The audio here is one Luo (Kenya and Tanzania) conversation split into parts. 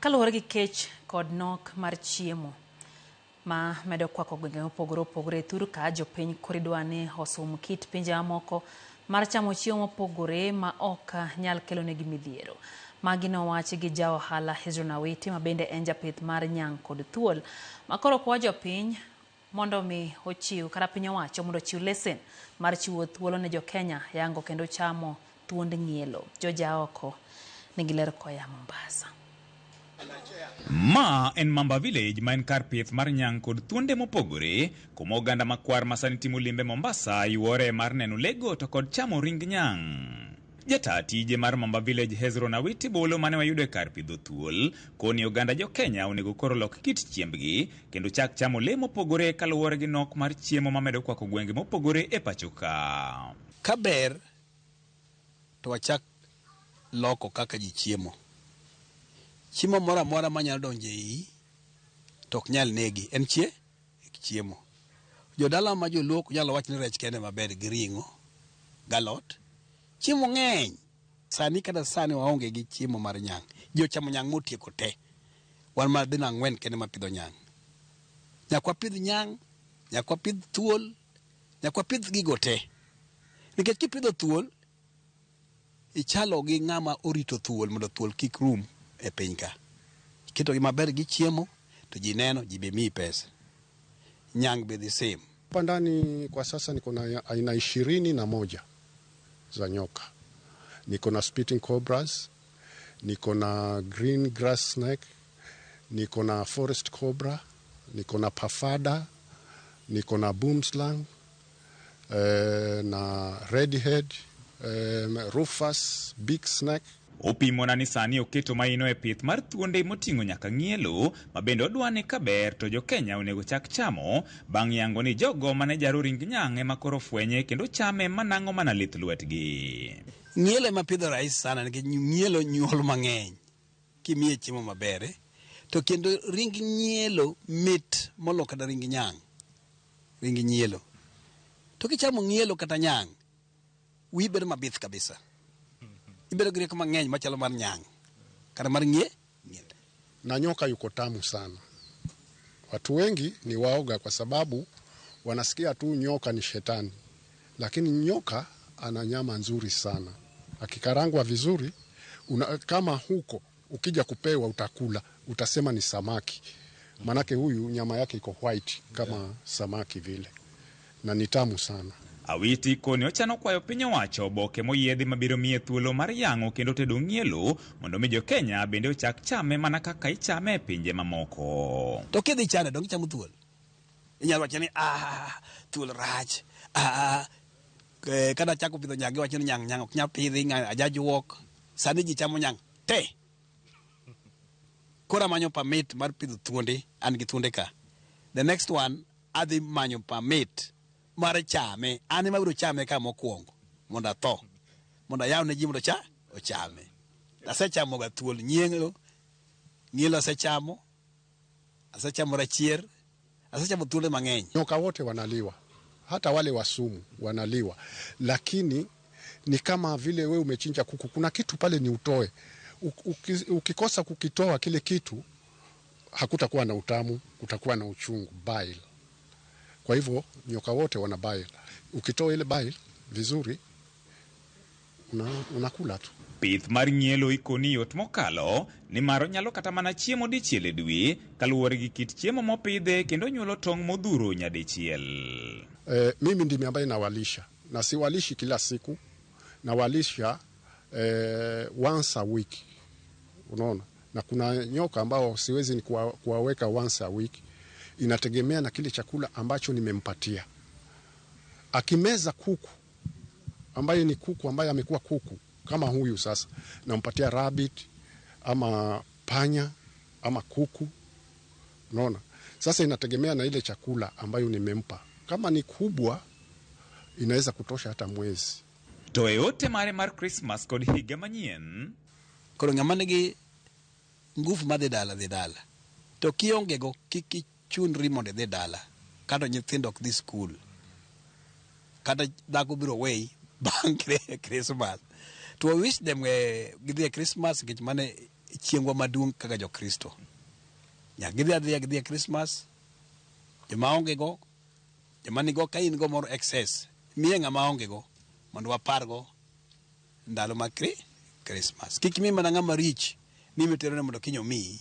Kaluwore gi kech kod nok mar chiemo ma medo kwako gwenge mopogore opogore thuru ka jopiny koridwa ni osum kit pinje moko mar chamo chiemo mopogore ma ok nyal kelo negi midhiero. Magi nowachi gi ja ohala Hezron Awiti ma bende en japith mar nyang' kod thuol makoro kwa jopiny mondo mi ochiw kata piny owacho mondo ochiw lesen mar chiwo thuolo ne jo-Kenya yango kendo chamo thuond ng'ielo. Joja oko nigi ler koya Mombasa. Ma en Mamba Village ma en kar pith mar nyang' kod thuonde mopogore kuma oganda makwar masani timo limbe Mombasa yuore mar neno lego to kod chamo ring nyang'. Jata tije mar Mamba Village Hezron Awiti bolo mane wayudo e kar pidho thuol koni oganda jo-Kenya onego koro lok kit chiembgi kendo chak chamo le mopogore kaluwore gi nok mar chiemo mamedo kwako gwenge mopogore e pacho ka. Kaber to wachak loko kaka ji chiemo. Chiemo moro amora manyalo donjo ei to ok nyal negi en chiemo. Jodala ma joluo nyalo wacho ni rech kende maber gi ring'o galot. Chiemo ng'eny. Sani kada sani waonge gi chiemo mar nyang'. Jo chamo nyang' motieko te. Wan ma dhina 4 kende ma pidho nyang'. Nyakwa pidh nyang', nyakwa pidh thuol, nyakwa pidh gigo te. Nikech kipidho thuol ichalo gi ng'ama orito thuol mondo thuol kik rum e piny ka. Iketo gi maber gi chiemo to ji neno ji be miyi pesa. Nyang' be the same. Hapa ndani kwa sasa niko na aina 21 za nyoka. Niko na spitting cobras, niko na green grass snake, niko na forest cobra, niko na pafada, niko na boomslang, na redhead, rufus, big snake. Opimo na ni sani oketo maino e pith mar thuonde moting'o nyaka ng'ielo ma bende odwane kaber to jo-Kenya onego chak chamo bang' yango ni jogo mane jaro ring nyang' ema koro fwenye kendo chame manang'o mana lith lwetgi. Ng'ielo ema pidho rahisi sana nikech ng'ielo nyuol mang'eny kimiye chiemo maber to kendo ring ng'ielo mit molo kata ring nyang'. Ring ng'ielo. To kichamo ng'ielo kata nyang' wi bedo mabith kabisa. Ibedo gi rieko mang'eny machalo mar nyang' kata mar ng'ielo. Na nyoka yuko tamu sana. Watu wengi ni waoga kwa sababu wanasikia tu nyoka ni shetani. Lakini nyoka ana nyama nzuri sana. Akikarangwa vizuri, kama huko ukija kupewa utakula, utasema ni samaki. Manake huyu nyama yake iko white kama samaki vile. Na ni tamu sana. Awiti koni ochano kwayo piny owacho oboke moyiedhi mabiro miye thuolo mar yang'o kendo tedo ng'ielo mondo mi jo-Kenya bende ochak chame mana kaka ichame e pinje mamoko. To kidhi chane dong chamo thuol. Inyalo wacho ni thuol rach. Kada chako pidho nyang' wacho ni nyang' ok nyal pidhi ajajuok. Sani ji chamo nyang' te. Kora manyo permit mar pidho thuonde, an gi thuonde ka. The next one adhi manyo permit mar chame. An ema biro chame ka mokwongo mondo atho. Mondo ayaw ne ji mondo ochame. Asechamo ga thuol nyieng'o. Ng'ielo asechamo. Asechamo rachier. Asechamo thuonde mang'eny. Nyoka wote wanaliwa. Hata wale wasumu wanaliwa. Lakini ni kama vile we umechinja kuku. Kuna kitu pale ni utoe. Ukikosa kukitoa kile kitu, hakutakuwa na utamu, kutakuwa na uchungu, bile. Kwa hivyo nyoka wote wana bile. Ukitoa ile bile vizuri, unakula tu. Pith mar ng'ielo ikoni yot mokalo ni maro nyalo kata mana chiemo dichiel e dwe kaluwore gi kit chiemo mopidhe kendo nyuolo tong' modhuro nyadichiel. Mimi ndimi ambaye nawalisha. Na siwalishi kila siku. Nawalisha once a week. Unaona? Na kuna nyoka ambao siwezi ni kuwaweka once a week. Inategemea na kile chakula ambacho nimempatia. Akimeza kuku ambaye ni kuku ambaye amekuwa kuku kama huyu sasa, nampatia rabbit ama panya ama kuku. Unaona? Sasa inategemea na ile chakula ambayo nimempa. Kama ni kubwa inaweza kutosha hata mwezi. To yote mare mar Christmas kod higa manyien. Koro ng'ama nigi ngufu madhi dala. To kionge go kichunri mondo dhi dala. Kata nyithindo ok dhi skul. Kata dhako biro weyi bang' Christmas. To I wish them gidhi Christmas nikech mane chiengwa maduong' kaka jokristo. Nyaka gidhi Christmas. Joma onge go, joma nigo ka in go moro excess, miye ng'ama onge go mondo wapargo ndalo mag Christmas. Kik mi mana ng'ama rich ni mitero ne mondo kiny omiyi,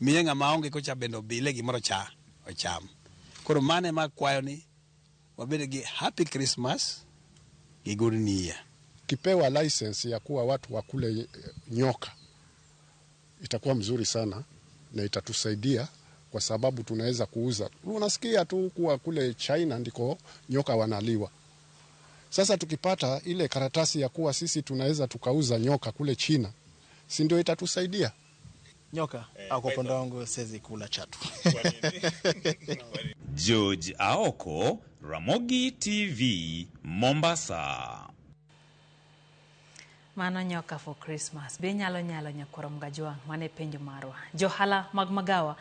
miye ng'ama onge kocha bende obile gimoro ocham. Koro mane ma kwayo ni wabede gi happy Christmas gi good new year. Kipewa license ya kuwa watu wakule nyoka itakuwa mzuri sana na itatusaidia kwa sababu tunaweza kuuza. Unasikia tu kuwa kule China ndiko nyoka wanaliwa. Sasa tukipata ile karatasi ya kuwa sisi tunaweza tukauza nyoka kule China, si ndio itatusaidia? Nyoka au kwa upande wangu siwezi kula chatu. George Aoko, Ramogi TV, Mombasa. Mano nyoka for Christmas. Be nyalo nyakoro mga jwang' mane penjo marwa. Johala mag magawa